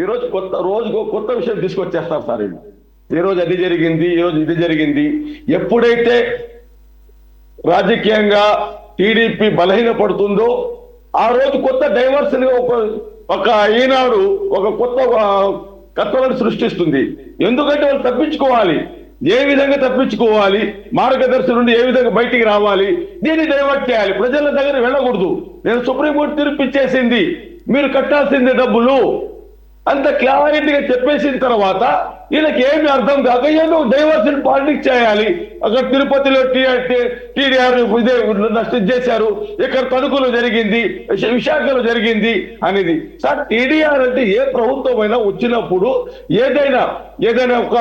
ఈరోజు రోజుకు కొత్త విషయం తీసుకొచ్చేస్తారు సార్ వీళ్ళు. ఈ రోజు అది జరిగింది, ఈ రోజు ఇది జరిగింది. ఎప్పుడైతే రాజకీయంగా టీడీపీ బలహీనపడుతుందో ఆ రోజు కొత్త డైవర్షన్ ఒక ఈనాడు ఒక కొత్త కథలను సృష్టిస్తుంది. ఎందుకంటే వాళ్ళు తప్పించుకోవాలి, ఏ విధంగా తప్పించుకోవాలి, మార్గదర్శనం నుండి ఏ విధంగా బయటికి రావాలి, దీన్ని డైవర్ట్ చేయాలి, ప్రజల దగ్గర వెళ్ళకూడదు. నేను సుప్రీంకోర్టు తీర్పు ఇచ్చేసింది, మీరు కట్టాల్సింది డబ్బులు అంత క్లారిటీగా చెప్పేసిన తర్వాత వీళ్ళకి ఏమి అర్థం కాక ఏదో డైవర్షన్ పాలిటిక్స్ చేయాలి. అక్కడ తిరుపతిలో టీడీఆర్ ఇదే నష్టం చేశారు, ఇక్కడ తణుకులో జరిగింది, విశాఖలో జరిగింది అనేది. సార్ టీడీఆర్ అంటే ఏ ప్రభుత్వం అయినా వచ్చినప్పుడు ఏదైనా ఒక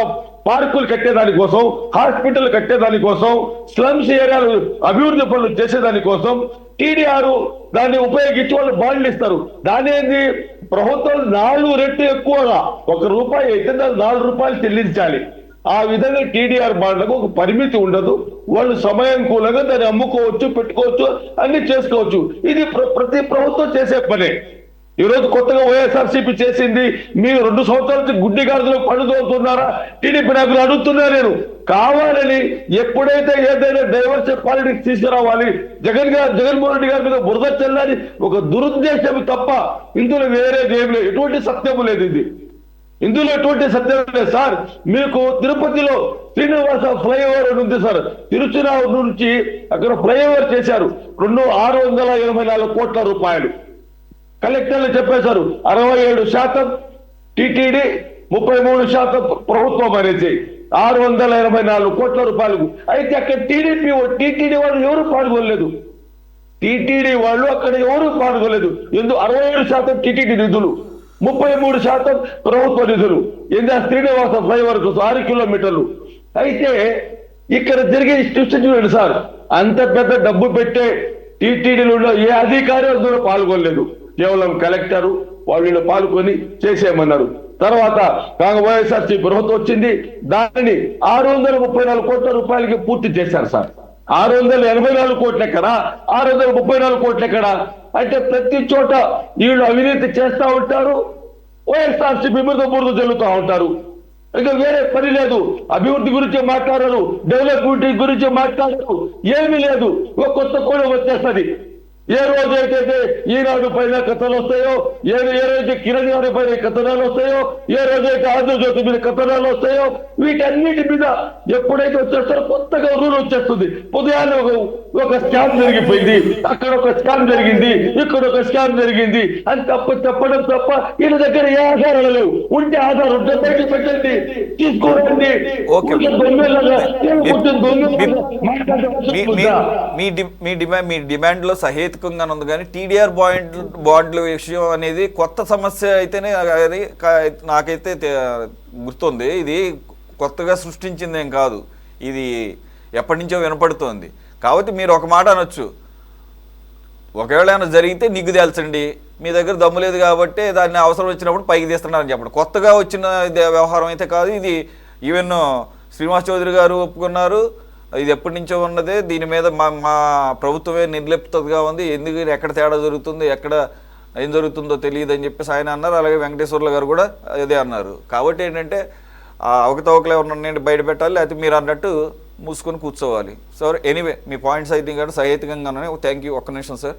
పార్కులు కట్టేదానికోసం, హాస్పిటల్ కట్టేదానికోసం, స్లమ్స్ ఏరియాలు అభివృద్ధి పనులు చేసేదానికోసం టీడీఆర్ దాన్ని ఉపయోగించి వాళ్ళు బాండ్లు ఇస్తారు. దాని ఏంది, ప్రభుత్వం 4 రెట్లు ఎక్కువగా, ₹1 అయితే దాన్ని ₹4 చెల్లించాలి. ఆ విధంగా టీడీఆర్ బాండ్లకు ఒక పరిమితి ఉండదు. వాళ్ళు సమయానుకూలంగా దాన్ని అమ్ముకోవచ్చు, పెట్టుకోవచ్చు, అన్ని చేసుకోవచ్చు. ఇది ప్రతి ప్రభుత్వం చేసే పనే. ఈ రోజు కొత్తగా వైఎస్ఆర్సీపీ చేసింది, మీరు 2 సంవత్సరాల నుంచి గుడ్డి గాడిదలో పడుతోతున్నారా? టీడీపీ నాయకులు అడుగుతున్నా నేను. కావాలని ఎప్పుడైతే ఏదైనా డైవర్షన్ పాలిటిక్స్ తీసుకురావాలి, జగన్మోహన్ రెడ్డి గారి మీద బురద చెల్లాలి ఒక దురుద్దేశం తప్ప ఇందులో వేరేది ఏం లేదు. ఎటువంటి సత్యము లేదు ఇందులో ఎటువంటి సత్యం లేదు సార్. మీకు తిరుపతిలో శ్రీనివాస ఫ్లైఓవర్ ఉంది సార్, తిరుచునావు నుంచి అక్కడ ఫ్లైఓవర్ చేశారు, 684 కోట్ల రూపాయలు. కలెక్టర్లు చెప్పేశారు 67% టీటీడీ, 33% ప్రభుత్వం అనేది, 684 కోట్ల రూపాయలకు. అయితే అక్కడ టీటీడీ వాళ్ళు ఎవరు పాల్గొనలేదు. టీటీడీ వాళ్ళు అక్కడ ఎవరు పాల్గొనలేదు. 67% టీటీడీ నిధులు, 33% ప్రభుత్వ నిధులు. శ్రీనివాస ఫ్లైఓవర్ 6 కిలోమీటర్లు. అయితే ఇక్కడ జరిగే చూడండి సార్, అంత పెద్ద డబ్బు పెట్టే టీటీడీలో ఏ అధికారి అందులో పాల్గొనలేదు. కేవలం కలెక్టరు వాళ్ళు పాల్గొని చేసేయమన్నారు. తర్వాత వైఎస్ఆర్సీపీ ప్రభుత్వం వచ్చింది, దానిని 634 కోట్ల రూపాయలకి పూర్తి చేశారు సార్. 684 కోట్లు ఎక్కడ, 634 కోట్లు ఎక్కడ అంటే ప్రతి చోట వీళ్ళు అవినీతి చేస్తూ ఉంటారు, వైఎస్ఆర్సీపీ మీద బురద జల్లుతూ ఉంటారు. ఇంకా వేరే పని లేదు. అభివృద్ధి గురించి మాట్లాడరు, డెవలప్మెంట్ గురించి మాట్లాడరు, ఏమీ లేదు. ఒక కొత్త కోణం వచ్చేస్తుంది. ఏ రోజైతే ఈనాడు పైన కథలు వస్తాయో, ఏ రోజు కిరణ్ గారి పైన కథనాలు వస్తాయో, ఏ రోజైతే ఆంధ్రజ్యోతి మీద కథనాలు వస్తాయో, వీటన్నిటి మీద ఎప్పుడైతే వచ్చేస్తారో కొత్తగా రూల్ వచ్చేస్తుంది. ఉదయాన్నే ఒక స్కామ్ జరిగిపోయింది, అక్కడ ఒక స్కామ్ జరిగింది, ఇక్కడ ఒక స్కామ్ జరిగింది అని చెప్పడం తప్ప వీళ్ళ దగ్గర ఏ ఆధారాలు లేవు. ఉంటే ఆధారం ఉంటే బయట పెట్టండి, తీసుకోరండి. మీ డిమాండ్ లో సహేతుకంగా ఉంది, కానీ టీడీఆర్ బాండ్ల విషయం అనేది కొత్త సమస్య అయితేనే అది నాకైతే గుర్తుంది. ఇది కొత్తగా సృష్టించిందేం కాదు, ఇది ఎప్పటి నుంచో వినపడుతోంది. కాబట్టి మీరు ఒక మాట అనొచ్చు, ఒకవేళ ఏమైనా జరిగితే నిగ్గు తేల్చండి, మీ దగ్గర దమ్ము లేదు కాబట్టి దాన్ని అవసరం వచ్చినప్పుడు పైకి తీస్తున్నారని చెప్పండి. కొత్తగా వచ్చిన వ్యవహారం అయితే కాదు ఇది. ఈవెన్ శ్రీనివాస్ చౌదరి గారు ఒప్పుకున్నారు, ఇది ఎప్పటి నుంచో ఉన్నదే, దీని మీద మా ప్రభుత్వమే నిర్లిప్తగా ఉంది, ఎందుకు ఎక్కడ తేడా జరుగుతుంది, ఎక్కడ ఏం జరుగుతుందో తెలియదు అని చెప్పేసి ఆయన అన్నారు. అలాగే వెంకటేశ్వర్ల గారు కూడా అదే అన్నారు. కాబట్టి ఏంటంటే అవకతవకలు ఎవరు ఉన్నాయంటే బయట పెట్టాలి, లేకపోతే మీరు అన్నట్టు మూసుకొని కూర్చోవాలి. సో ఎనీవే మీ పాయింట్స్ అయితే సహేతుకంగా ఉన్నాయి. Thank you. ఒక్క నిమిషం సార్.